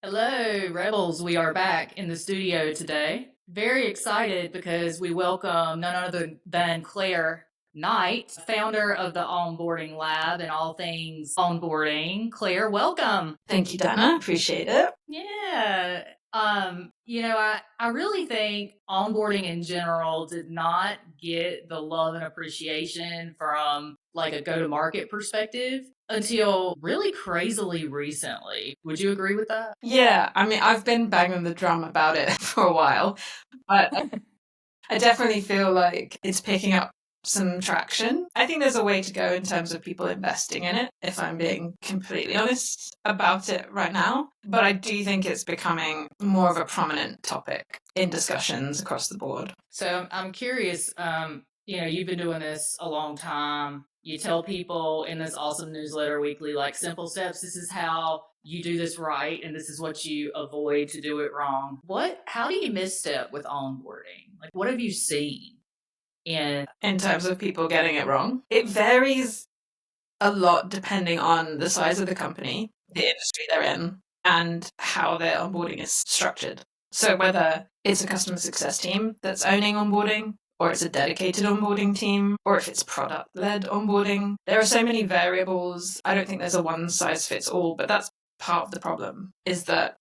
Hello, Rebels. We are back in the studio today. Very excited because we welcome none other than Clare Knight, founder of the Onboarding Lab and all things onboarding. Clare, welcome. Thank you, Dannah. Appreciate it. Yeah. I really think onboarding in general did not get the love and appreciation from like a go-to-market perspective until really crazily recently. Would you agree with that? Yeah, I mean, I've been banging the drum about it for a while, but I definitely feel like it's picking up some traction. I think there's a way to go in terms of people investing in it, if I'm being completely honest about it right now. But I do think it's becoming more of a prominent topic in discussions across the board. So I'm curious, you've been doing this a long time. You tell people in this awesome newsletter weekly, like simple steps, this is how you do this right, and this is what you avoid to do it wrong. How do you misstep with onboarding? Like, what have you seen? In terms of people getting it wrong, it varies a lot depending on the size of the company, the industry they're in, and how their onboarding is structured. So whether it's a customer success team that's owning onboarding, or it's a dedicated onboarding team, or if it's product-led onboarding, there are so many variables. I don't think there's a one size fits all, but that's part of the problem, is that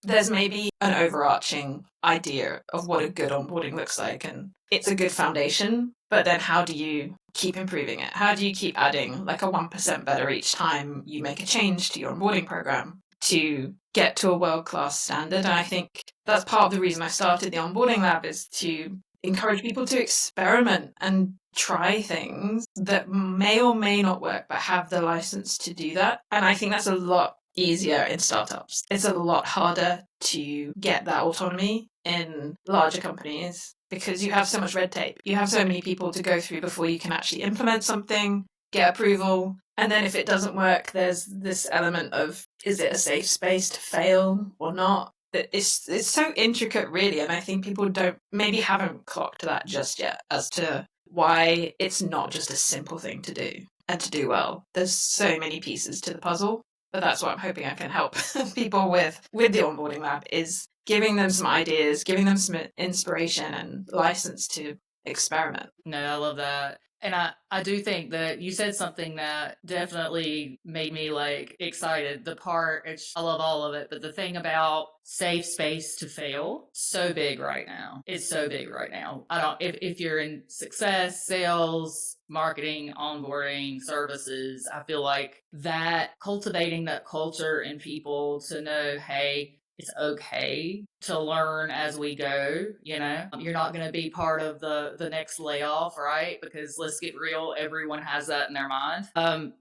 there's maybe an overarching idea of what a good onboarding looks like, and it's a good foundation, but then how do you keep improving it? How do you keep adding like a 1% better each time you make a change to your onboarding program to get to a world-class standard? And I think that's part of the reason I started the Onboarding Lab, is to encourage people to experiment and try things that may or may not work, but have the license to do that. And I think that's a lot easier in startups. It's a lot harder to get that autonomy in larger companies because you have so much red tape. You have so many people to go through before you can actually implement something, get approval. And then if it doesn't work, there's this element of, is it a safe space to fail or not? It's so intricate, really. And I think people haven't clocked that just yet as to why it's not just a simple thing to do and to do well. There's so many pieces to the puzzle. But that's what I'm hoping I can help people with the Onboarding Lab, is giving them some ideas, giving them some inspiration and license to experiment. No, I love that. And I do think that you said something that definitely made me like excited. I love all of it, but the thing about safe space to fail, so big right now. It's so big right now. If you're in success, sales, marketing, onboarding, services, I feel like that cultivating that culture in people to know, hey, it's okay to learn as we go. You're not going to be part of the next layoff, right? Because let's get real, everyone has that in their mind. And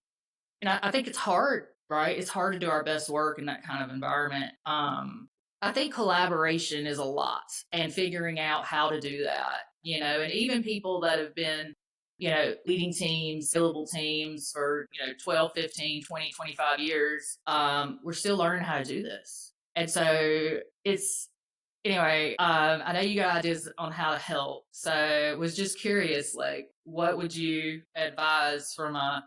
I think it's hard, right? It's hard to do our best work in that kind of environment. I think collaboration is a lot, and figuring out how to do that, and even people that have been leading teams, scalable teams for, 12, 15, 20, 25 years, we're still learning how to do this. And so I know you got ideas on how to help. So was just curious, like, what would you advise from a,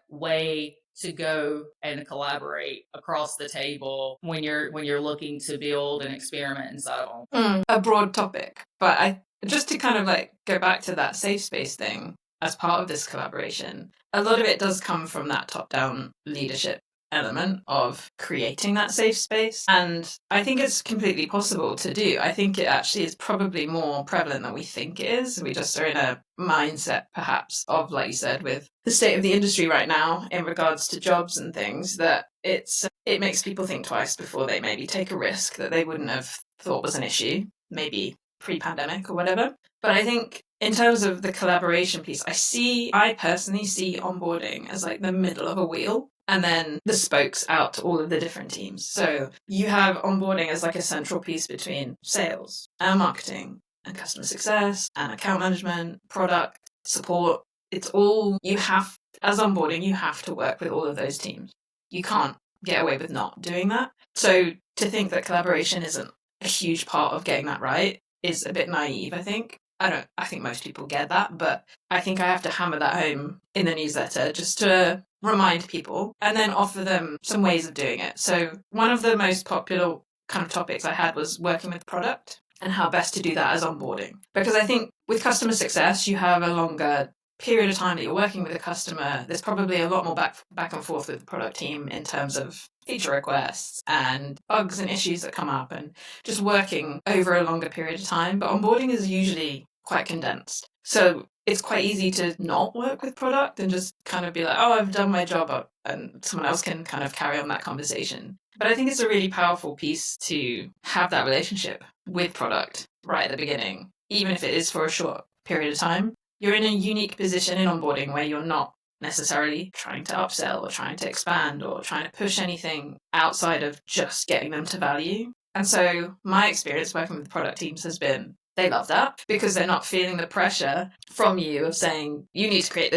way to go and collaborate across the table when you're looking to build and experiment inside of A broad topic, but just to kind of like go back to that safe space thing as part of this collaboration, a lot of it does come from that top-down leadership element of creating that safe space. And I think it's completely possible to do. I think it actually is probably more prevalent than we think it is. We just are in a mindset, perhaps, of, like you said, with the state of the industry right now in regards to jobs and things, that it makes people think twice before they maybe take a risk that they wouldn't have thought was an issue, maybe pre-pandemic or whatever. But I think in terms of the collaboration piece, I personally see onboarding as like the middle of a wheel, and then the spokes out to all of the different teams. So you have onboarding as like a central piece between sales and marketing and customer success and account management, product, support. It's all, as onboarding, you have to work with all of those teams. You can't get away with not doing that. So to think that collaboration isn't a huge part of getting that right is a bit naive, I think. I think most people get that, but I think I have to hammer that home in the newsletter just to remind people, and then offer them some ways of doing it. So one of the most popular kind of topics I had was working with product and how best to do that as onboarding. Because I think with customer success, you have a longer period of time that you're working with a customer. There's probably a lot more back and forth with the product team in terms of feature requests and bugs and issues that come up, and just working over a longer period of time. But onboarding is usually quite condensed. So it's quite easy to not work with product and just kind of be like, oh, I've done my job, and someone else can kind of carry on that conversation. But I think it's a really powerful piece to have that relationship with product right at the beginning, even if it is for a short period of time. You're in a unique position in onboarding where you're not necessarily trying to upsell or trying to expand or trying to push anything outside of just getting them to value. And so my experience working with product teams has been they love that because they're not feeling the pressure from you of saying, you need to create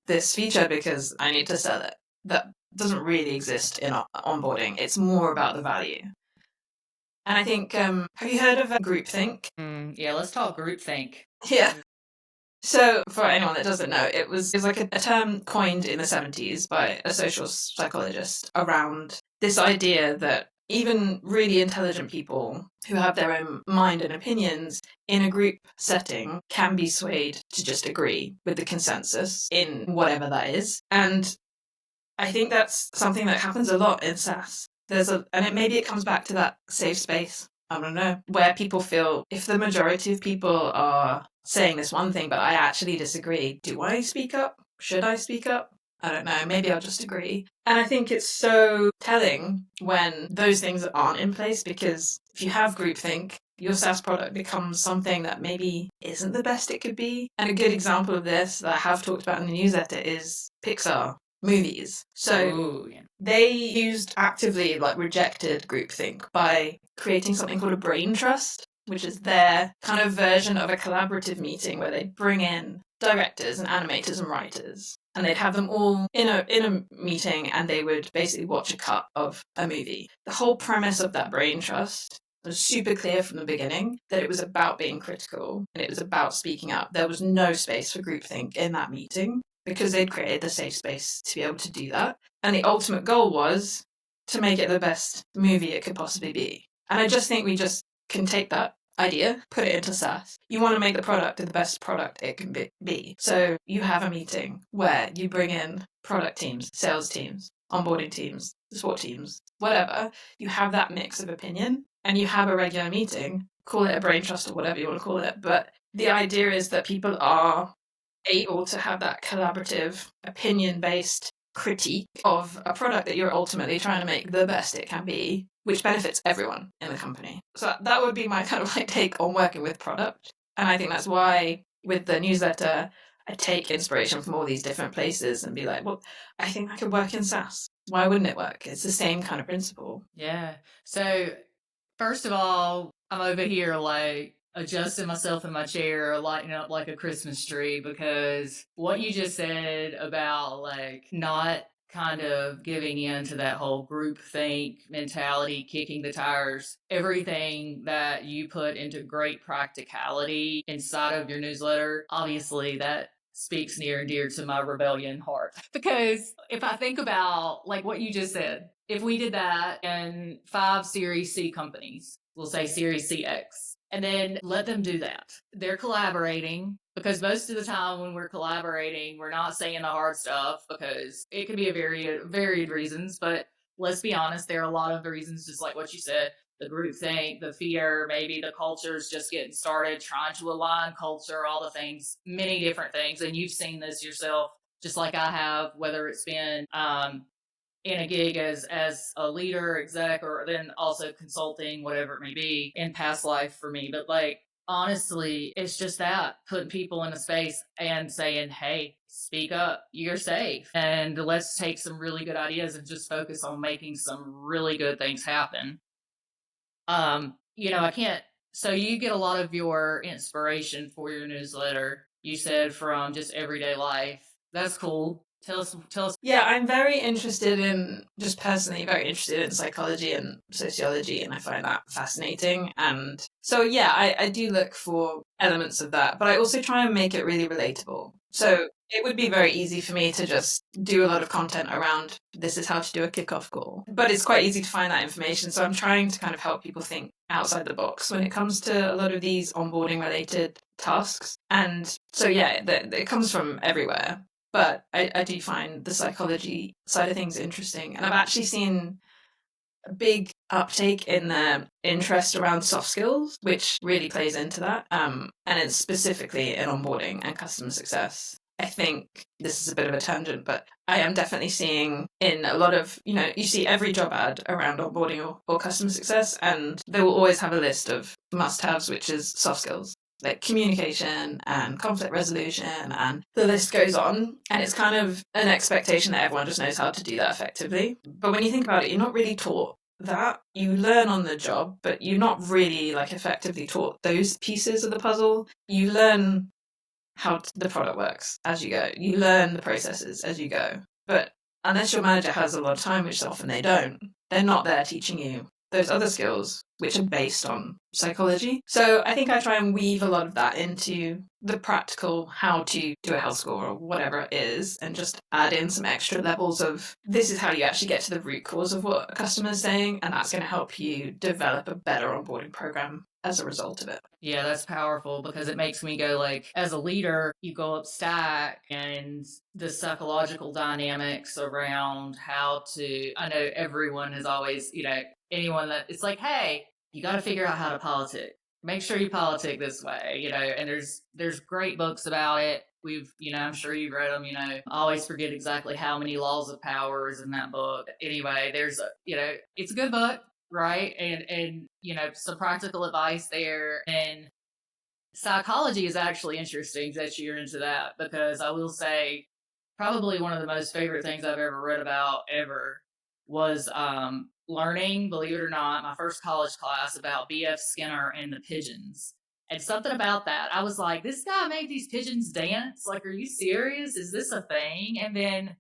this feature because I need to sell it. That doesn't really exist in onboarding. It's more about the value. And I think, have you heard of groupthink? Yeah, let's talk groupthink. Yeah. So, for anyone that doesn't know, it was like a term coined in the 70s by a social psychologist around this idea that even really intelligent people who have their own mind and opinions in a group setting can be swayed to just agree with the consensus in whatever that is. And I think that's something that happens a lot in SaaS. Maybe it comes back to that safe space. I don't know, where people feel if the majority of people are saying this one thing, but I actually disagree, do I speak up? Should I speak up? I don't know, maybe I'll just agree. And I think it's so telling when those things aren't in place, because if you have groupthink, your SaaS product becomes something that maybe isn't the best it could be. And a good example of this that I have talked about in the newsletter is Pixar movies. So they used actively rejected groupthink by creating something called a brain trust, which is their kind of version of a collaborative meeting where they bring in directors and animators and writers, and they'd have them all in a meeting, and they would basically watch a cut of a movie. The whole premise of that brain trust was super clear from the beginning that it was about being critical and it was about speaking up. There was no space for groupthink in that meeting because they'd created the safe space to be able to do that. And the ultimate goal was to make it the best movie it could possibly be. And I just think we just can take that idea, put it into SaaS. You want to make the product the best product it can be. So you have a meeting where you bring in product teams, sales teams, onboarding teams, support teams, whatever. You have that mix of opinion and you have a regular meeting, call it a brain trust or whatever you want to call it. But the idea is that people are able to have that collaborative, opinion-based critique of a product that you're ultimately trying to make the best it can be, which benefits everyone in the company. So that would be my kind of take on working with product. And I think that's why with the newsletter, I take inspiration from all these different places and be like, well, I think I could work in SaaS. Why wouldn't it work? It's the same kind of principle. Yeah. So first of all, I'm over here adjusting myself in my chair, lighting up like a Christmas tree, because what you just said about not kind of giving in to that whole group think mentality, kicking the tires, everything that you put into great practicality inside of your newsletter, obviously that speaks near and dear to my rebellion heart. Because if I think about what you just said, if we did that in 5 Series C companies, we'll say Series CX, and then let them do that. They're collaborating, because most of the time when we're collaborating, we're not saying the hard stuff, because it can be a varied reasons. But let's be honest, there are a lot of reasons, just like what you said, the group think, the fear, maybe the culture's just getting started, trying to align culture, all the things, many different things. And you've seen this yourself, just like I have, whether it's been in a gig as a leader, exec, or then also consulting, whatever it may be, in past life for me. But honestly, it's just that putting people in a space and saying, hey, speak up, you're safe, and let's take some really good ideas and just focus on making some really good things happen. I can't. So you get a lot of your inspiration for your newsletter, you said, from just everyday life. That's cool. Tell us. Yeah, I'm very interested in, just personally, very interested in psychology and sociology, and I find that fascinating. And so, yeah, I do look for elements of that, but I also try and make it really relatable. So It would be very easy for me to just do a lot of content around this is how to do a kickoff call. But it's quite easy to find that information. So I'm trying to kind of help people think outside the box when it comes to a lot of these onboarding related tasks. And so, yeah, it comes from everywhere. But I do find the psychology side of things interesting. And I've actually seen a big uptake in the interest around soft skills, which really plays into that. And it's specifically in onboarding and customer success. I think this is a bit of a tangent, but I am definitely seeing in a lot of, you see every job ad around onboarding or customer success, and they will always have a list of must haves, which is soft skills like communication and conflict resolution, and the list goes on. And it's kind of an expectation that everyone just knows how to do that effectively. But when you think about it, you're not really taught that. You learn on the job, but you're not really like effectively taught those pieces of the puzzle. You learn how the product works as you go. You learn the processes as you go. But unless your manager has a lot of time, which often they don't, they're not there teaching you those other skills, which are based on psychology. So I think I try and weave a lot of that into the practical how to do a health score or whatever it is, and just add in some extra levels of this is how you actually get to the root cause of what a customer is saying, and that's going to help you develop a better onboarding program as a result of it. Yeah, that's powerful because it makes me go like, as a leader, you go up stack and the psychological dynamics around how to, I know everyone is always, anyone that it's like, hey, you got to figure out how to politic. Make sure you politic this way, and there's great books about it. We've, I'm sure you've read them, I always forget exactly how many laws of power is in that book. Anyway, there's a, it's a good book, right? And some practical advice there. And psychology is actually interesting that you're into that, because I will say probably one of the most favorite things I've ever read about ever was learning, believe it or not, my first college class about B.F. Skinner and the pigeons. And something about that, I was like, this guy made these pigeons dance? Like, are you serious? Is this a thing? And then,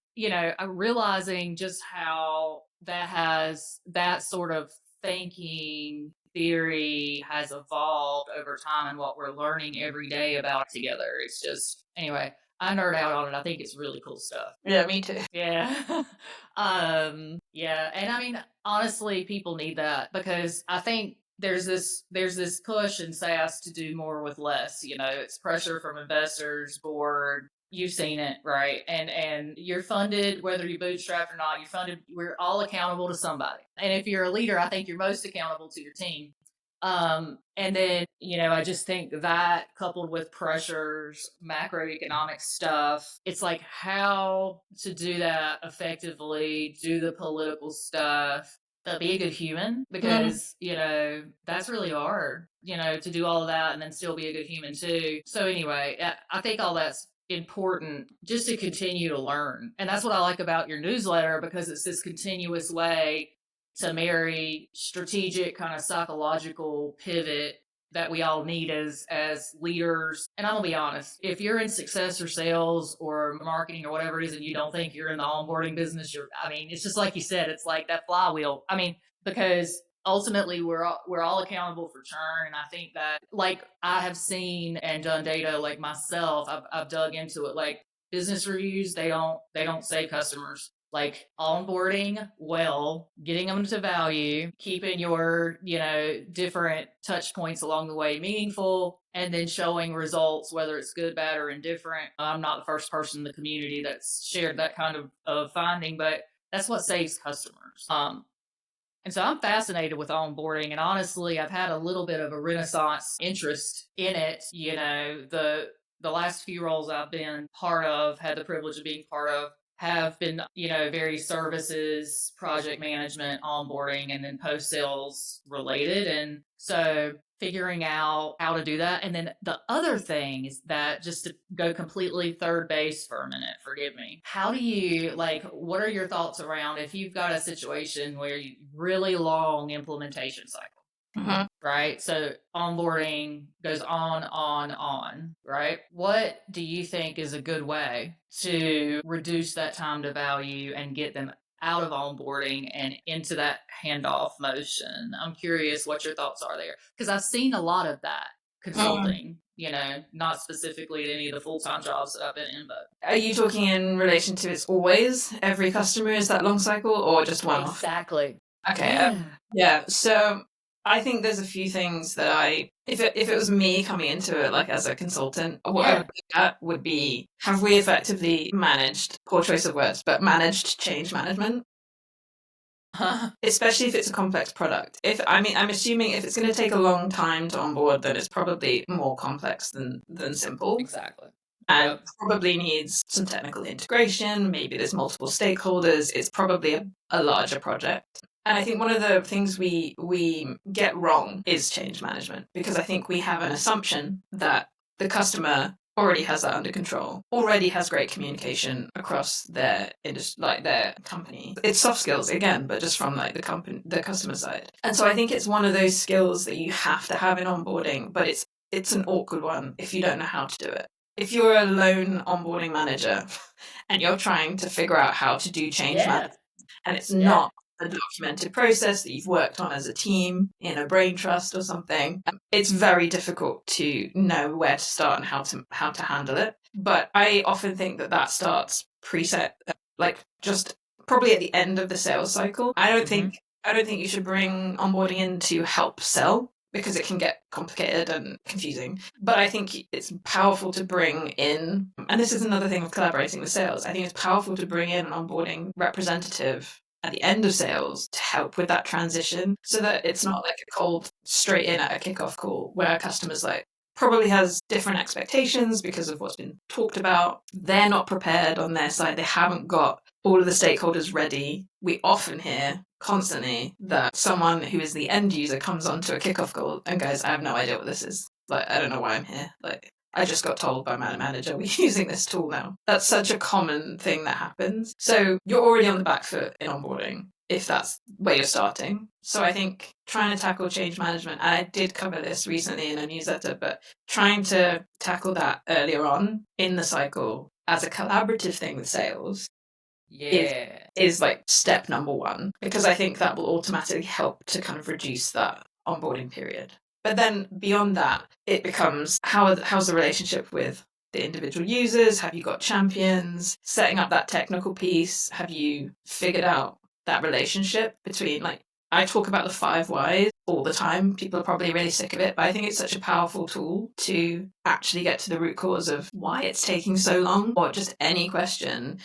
I'm realizing just how that sort of thinking theory has evolved over time and what we're learning every day about together. It's just, anyway, I nerd out on it. I think it's really cool stuff. Yeah, me too. Yeah. Yeah. And I mean, honestly, people need that, because I think there's this push in SaaS to do more with less. It's pressure from investors, board. You've seen it, right? And you're funded, whether you bootstrap or not, you're funded, we're all accountable to somebody. And if you're a leader, I think you're most accountable to your team. And then, I just think that coupled with pressures, macroeconomic stuff, it's like how to do that effectively, do the political stuff, be a good human, because, that's really hard, to do all of that and then still be a good human too. So anyway, I think all that's important just to continue to learn. And that's what I like about your newsletter, because it's this continuous way to marry strategic kind of psychological pivot that we all need as leaders. And I'm gonna be honest, if you're in success or sales or marketing or whatever it is, and you don't think you're in the onboarding business, it's just like you said, it's like that flywheel. Because ultimately we're all accountable for churn. And I think that, like, I have seen and done data, like myself, I've dug into it, like business reviews, they don't say customers. Like onboarding well, getting them to value, keeping your, different touch points along the way meaningful, and then showing results, whether it's good, bad, or indifferent. I'm not the first person in the community that's shared that kind of finding, but that's what saves customers. And so I'm fascinated with onboarding, and honestly, I've had a little bit of a renaissance interest in it. The last few roles I've been part of, had the privilege of being part of, have been, very services, project management, onboarding, and then post sales related. And so figuring out how to do that. And then the other thing is that, just to go completely third base for a minute, forgive me. How do you, like, what are your thoughts around if you've got a situation where you really long implementation cycle? Mhm. Right? So onboarding goes on, right? What do you think is a good way to reduce that time to value and get them out of onboarding and into that handoff motion? I'm curious what your thoughts are there, because I've seen a lot of that consulting, not specifically to any of the full-time jobs that I've been in, but Are you talking in relation to it's always every customer is that long cycle or just one off? exactly. Okay. Yeah. So I think there's a few things that if it was me coming into it, like as a consultant, what I would look at would be, have we effectively managed, poor choice of words, but managed change management? Especially if it's a complex product. I'm assuming if it's going to take a long time to onboard, then it's probably more complex than simple. Exactly. And probably needs some technical integration. Maybe there's multiple stakeholders. It's probably a larger project. And I think one of the things we get wrong is change management, because I think we have an assumption that the customer already has that under control, already has great communication across their industry, like their company. It's soft skills again, but just from like the customer side. And so I think it's one of those skills that you have to have in onboarding, but it's an awkward one if you don't know how to do it. If you're a lone onboarding manager and you're trying to figure out how to do change management, and it's not a documented process that you've worked on as a team in a brain trust or something, it's very difficult to know where to start and how to handle it. But I often think that starts preset, like just probably at the end of the sales cycle. I don't think you should bring onboarding in to help sell, because it can get complicated and confusing. But I think it's powerful to bring in, and this is another thing with collaborating with sales, I think it's powerful to bring in an onboarding representative at the end of sales to help with that transition, so that it's not like a cold straight in at a kickoff call where a customer's like probably has different expectations because of what's been talked about. They're not prepared on their side. They haven't got all of the stakeholders ready. We often hear constantly that someone who is the end user comes onto a kickoff call and goes, I have no idea what this is. Like, I don't know why I'm here. Like, I just got told by my manager we're using this tool now. That's such a common thing that happens. So you're already on the back foot in onboarding if that's where you're starting. So I think trying to tackle change management, and I did cover this recently in a newsletter, but trying to tackle that earlier on in the cycle as a collaborative thing with sales is like step number one, because I think that will automatically help to kind of reduce that onboarding period. But then beyond that, it becomes how's the relationship with the individual users? Have you got champions? Setting up that technical piece. Have you figured out that relationship between, like, I talk about the 5 whys all the time. People are probably really sick of it, but I think it's such a powerful tool to actually get to the root cause of why it's taking so long, or just any question.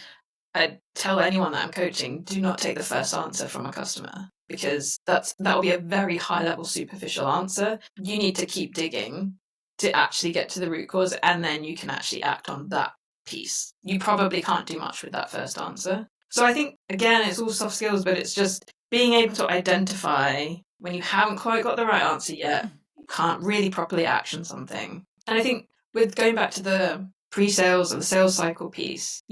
I tell anyone that I'm coaching, do not take the first answer from a customer, because that will be a very high level superficial answer. You need to keep digging to actually get to the root cause, and then you can actually act on that piece. You probably can't do much with that first answer. So I think, again, it's all soft skills, but it's just being able to identify when you haven't quite got the right answer yet, you can't really properly action something. And I think with going back to the pre-sales and the sales cycle piece,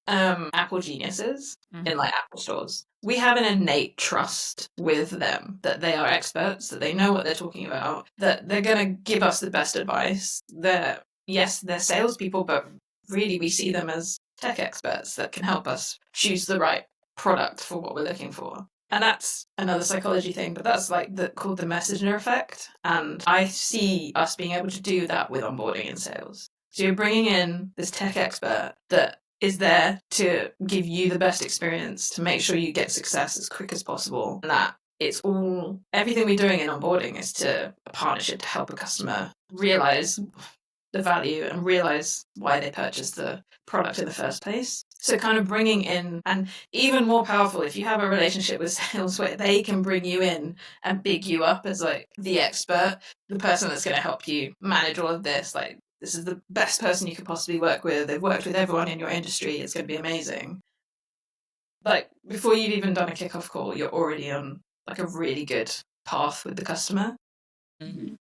Apple geniuses in like Apple stores, we have an innate trust with them that they are experts, that they know what they're talking about, that they're going to give us the best advice. They're salespeople, but really we see them as tech experts that can help us choose the right product for what we're looking for. And that's another psychology thing, but that's like called the messenger effect. And I see us being able to do that with onboarding and sales. So you're bringing in this tech expert that is there to give you the best experience, to make sure you get success as quick as possible. And that everything we're doing in onboarding is a partnership to help a customer realize the value and realize why they purchased the product in the first place. So kind of bringing in, and even more powerful, if you have a relationship with sales where they can bring you in and big you up as like the expert, the person that's going to help you manage all of this, like, this is the best person you could possibly work with. They've worked with everyone in your industry. It's going to be amazing. Like, before you've even done a kickoff call, you're already on like a really good path with the customer. Mm-hmm.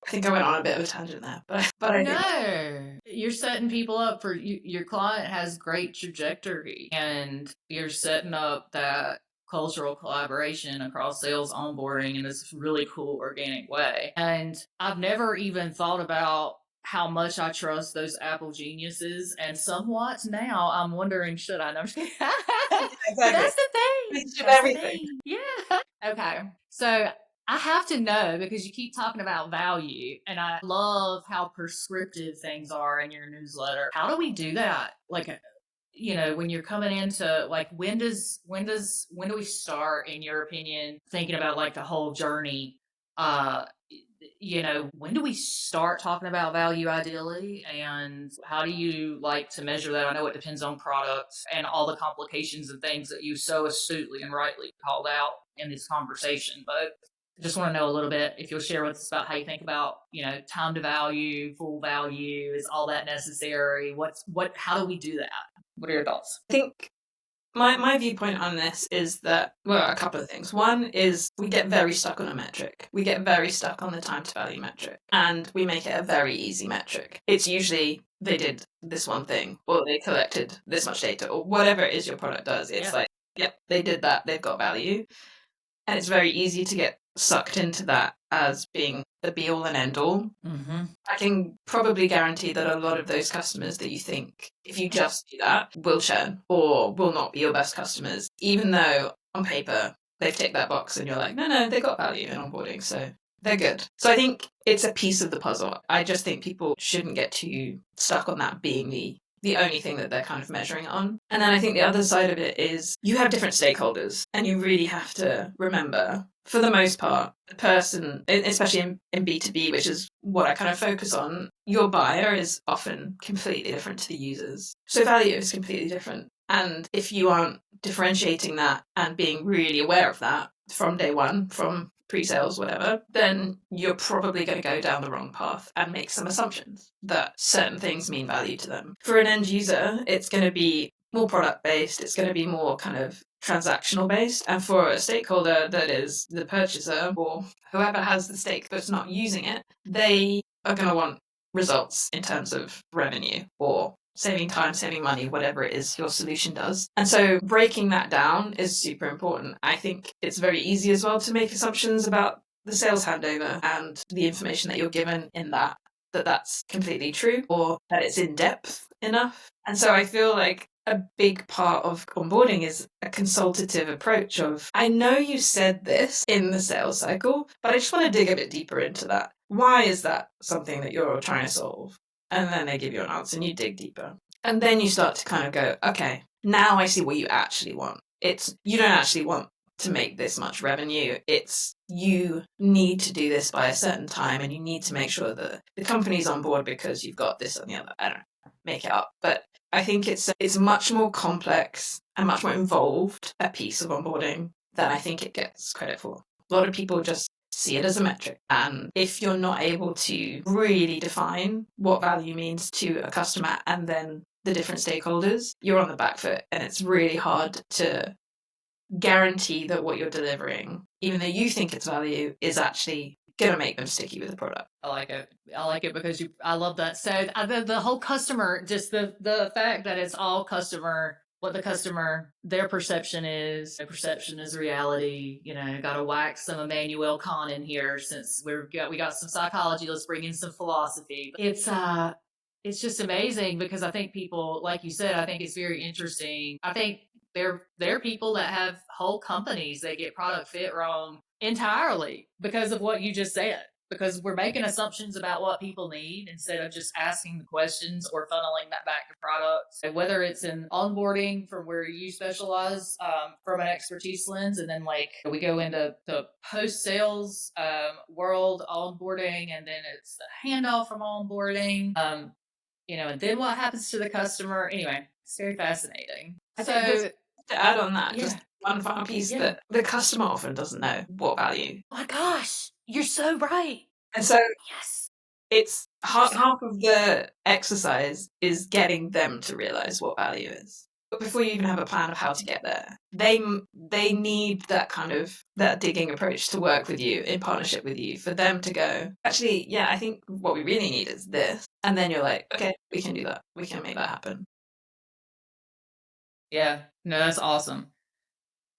I think I went on a bit of a tangent there, but I think you're setting people up for your client has great trajectory, and you're setting up that cultural collaboration across sales onboarding in this really cool organic way. And I've never even thought about how much I trust those Apple geniuses, and somewhat now I'm wondering, should I? No, exactly. That's the thing. That's everything. Yeah. Okay. So I have to know because you keep talking about value, and I love how prescriptive things are in your newsletter. How do we do that? Like, when you're coming into like, when do we start, in your opinion, thinking about like the whole journey? Uh, when do we start talking about value ideally, and how do you like to measure that? I know it depends on products and all the complications and things that you so astutely and rightly called out in this conversation, but I just want to know a little bit, if you'll share with us about how you think about, time to value, full value, is all that necessary? How do we do that? What are your thoughts? I think my viewpoint on this is that, well, a couple of things. One is we get very stuck on a metric. We get very stuck on the time to value metric, and we make it a very easy metric. It's usually they did this one thing, or they collected this much data, or whatever it is your product does. It's like, yep, they did that, they've got value. And it's very easy to get sucked into that as being the be all and end all. Mm-hmm. I can probably guarantee that a lot of those customers that you think, if you just do that, will churn or will not be your best customers, even though on paper they've ticked that box and you're like, no, they got value in onboarding, so they're good. So I think it's a piece of the puzzle. I just think people shouldn't get too stuck on that being the only thing that they're kind of measuring it on. And then I think the other side of it is you have different stakeholders, and you really have to remember, for the most part, the person, especially in B2B, which is what I kind of focus on, your buyer is often completely different to the users. So value is completely different. And if you aren't differentiating that and being really aware of that from day one, from pre-sales, whatever, then you're probably going to go down the wrong path and make some assumptions that certain things mean value to them. For an end user, it's going to be more product based, it's going to be more kind of transactional based. And for a stakeholder that is the purchaser or whoever has the stake that's not using it, they are going to want results in terms of revenue or saving time, saving money, whatever it is your solution does. And so breaking that down is super important. I think it's very easy as well to make assumptions about the sales handover and the information that you're given in that's completely true or that it's in depth enough. And so I feel like a big part of onboarding is a consultative approach of, I know you said this in the sales cycle, but I just want to dig a bit deeper into that. Why is that something that you're trying to solve? And then they give you an answer and you dig deeper. And then you start to kind of go, okay, now I see what you actually want. You don't actually want to make this much revenue. It's you need to do this by a certain time and you need to make sure that the company's on board because you've got this and the other. I don't know, make it up. But I think it's much more complex and much more involved a piece of onboarding than I think it gets credit for. A lot of people just see it as a metric. And if you're not able to really define what value means to a customer and then the different stakeholders, you're on the back foot. And it's really hard to guarantee that what you're delivering, even though you think it's value, is actually going to make them sticky with the product. I like it. I like it because I love that. So the whole customer, just the fact that it's all customer, what the customer, their perception is. Their perception is reality. Got to wax some Immanuel Kant in here since we got some psychology. Let's bring in some philosophy. It's just amazing because I think people, like you said, I think it's very interesting. I think there are people that have whole companies that get product fit wrong entirely because of what you just said. Because we're making assumptions about what people need instead of just asking the questions or funneling that back to products. And whether it's in onboarding from where you specialize from an expertise lens, and then like we go into the post-sales world onboarding, and then it's the handoff from onboarding, and then what happens to the customer. Anyway, it's very fascinating. So to add on that, just one final piece, Yeah. that the customer often doesn't know what value. Oh my gosh, you're so right. And so Yes. it's half of the exercise is getting them to realize what value is. But before you even have a plan of how to get there, they need that kind of that digging approach to work with you in partnership with you for them to go, actually, yeah, I think what we really need is this. And then you're like, okay, we can do that. We can make that happen. Yeah, no, that's awesome.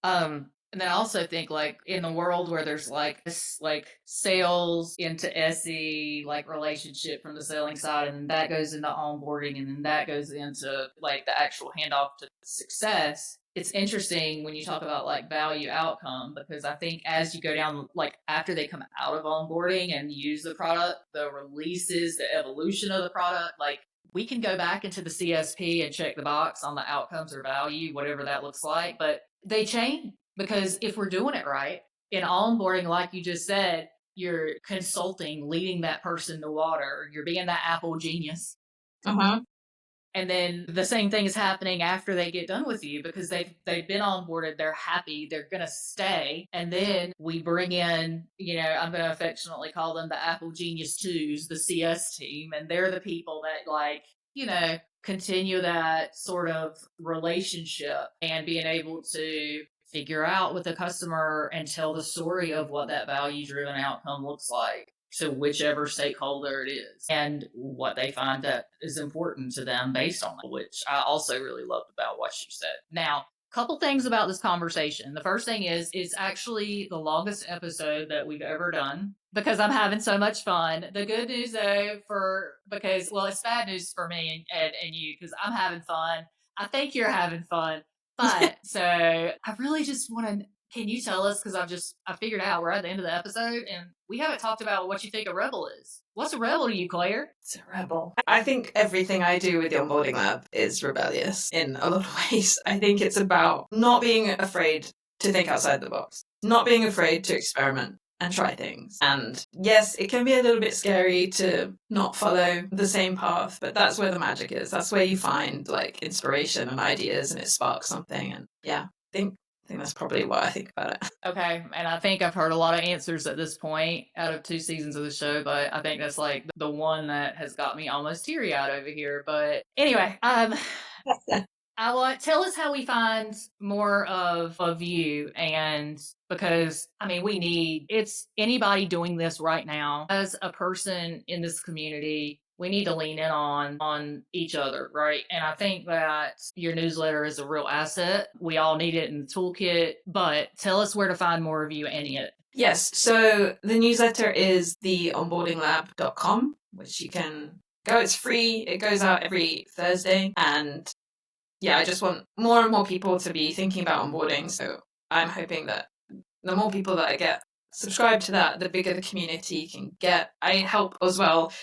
And then I also think like in the world where there's like this like sales into SE like relationship from the selling side, and that goes into onboarding, and then that goes into like the actual handoff to success. it's interesting when you talk about like value outcome, because I think as you go down, like after they come out of onboarding and use the product, the releases, the evolution of the product, like we can go back into the CSP and check the box on the outcomes or value, whatever that looks like, but they change because if we're doing it right in onboarding, like you just said, you're consulting, leading that person to water, you're being that Apple genius. Uh-huh. And then the same thing is happening after they get done with you because they've been onboarded, they're happy, they're gonna stay. And then we bring in, I'm gonna affectionately call them the Apple Genius Twos, the CS team, and they're the people that like, continue that sort of relationship and being able to figure out with the customer and tell the story of what that value driven outcome looks like to whichever stakeholder it is and what they find that is important to them based on it, which I also really loved about what you said. Now, couple things about this conversation. The first thing is it's actually the longest episode that we've ever done because I'm having so much fun. The good news though, it's bad news for me and you because I'm having fun. I think you're having fun. But so I really just want to, can you tell us, because I figured out we're at the end of the episode and we haven't talked about what you think a rebel is. What's a rebel to you, Claire? It's a rebel. I think everything I do with the Onboarding Lab is rebellious in a lot of ways. I think it's about not being afraid to think outside the box, not being afraid to experiment and try things. And yes, it can be a little bit scary to not follow the same path, but that's where the magic is. That's where you find like inspiration and ideas and it sparks something. And yeah, I think that's probably what I think about it. Okay, and I think I've heard a lot of answers at this point out of 2 seasons of the show, but I think that's like the one that has got me almost teary-eyed over here. But anyway, tell us how we find more of you, and because it's anybody doing this right now as a person in this community. We need to lean in on each other, right? And I think that your newsletter is a real asset. We all need it in the toolkit, but tell us where to find more of you in it. Yes, so the newsletter is the onboardinglab.com, which you can go. It's free. It goes out every Thursday. And yeah, I just want more and more people to be thinking about onboarding. So I'm hoping that the more people that I get subscribe to that, the bigger the community can get. I help as well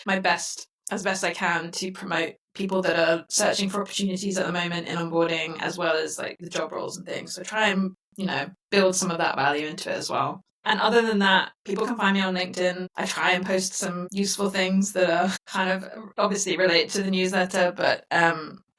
as best I can to promote people that are searching for opportunities at the moment in onboarding, as well as like the job roles and things. So try and, build some of that value into it as well. And other than that, people can find me on LinkedIn. I try and post some useful things that are kind of obviously related to the newsletter, but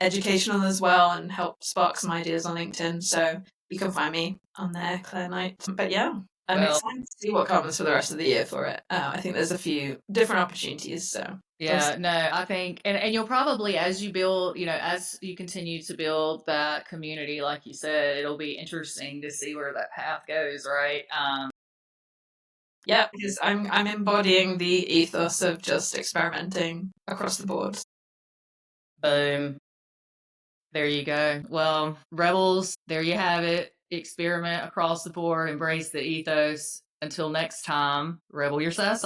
educational as well, and help spark some ideas on LinkedIn. So you can find me on there, Clare Knight. But yeah, I'm excited to see what comes for the rest of the year for it. I think there's a few different opportunities. So yeah, no, I think, and you'll probably, as you build, as you continue to build that community, like you said, it'll be interesting to see where that path goes, right? Yeah, because I'm embodying the ethos of just experimenting across the board. Boom. There you go. Well, rebels, there you have it. Experiment across the board, embrace the ethos. Until next time, rebel your sass